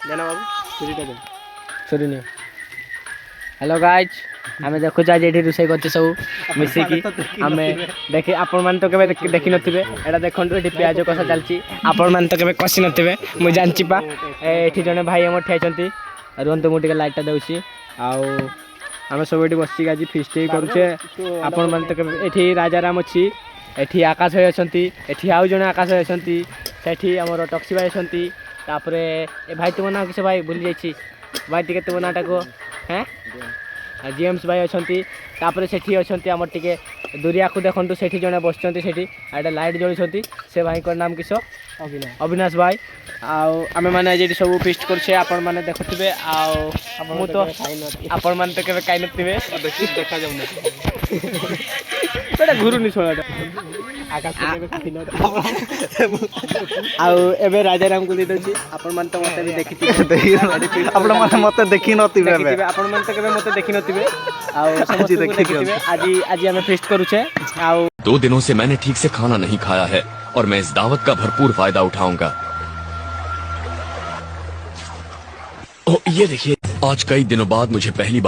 देना बाबू छुरीटा दे छुरी नहीं। हेलो गाइज आम देखु आज ये रोषे कर सब मिसिकी आम देखी आपण मैंने तो के देखी नथिबे एटा देखो ये प्याज कषा चलती आपण मैंने तो के कषि नथिबे मुझे जानची पा एठी जने भाई हम ठेचंती रुहंतु मुझे लाइटा दउची आउ आम सब ये बसिक आज फिस्ट करुचे आपण मैंने तो ये राजाराम अच्छी एठी आकाश भाई अच्छा एठी आउ जने आकाश भाई अच्छा सेठी आमर टक्सी भाई अच्छा तापरे ए भाई तुम ना किस भाई भूली जाइए भाई टिके तुम नाटा को हैं जेम्स भाई अच्छा तापर सेठी अच्छा आमर टिके दूरिया को देखु सेठी जने बसचंती सेठी एटा लाइट जलुछंती से भाई को नाम किस अविनाश भाई आमे माने जे सब फिस्ट करछे आपण माने देखुथिबे मु तो आपण माने तो केबे काई नथिबे देखी देखा जाउना बेटा घुरुनी छोळाटा आकाश केबे खाई न आउ एबे राजाराम को देदछि आपण माने तो मते भी देखिथिबे आपण माने मते देखि नथिबे एबे आपण माने तो केबे मते देखि नथिबे आउ समस्त देखिथिबे आज हमें फेस्ट करूछे आउ 2 दिनों से मैंने ठीक से खाना नहीं खाया है और मैं इस दावत का भरपूर फायदा उठाऊंगा। ओह ये देखिए आज कई दिनों बाद मुझे पहली बार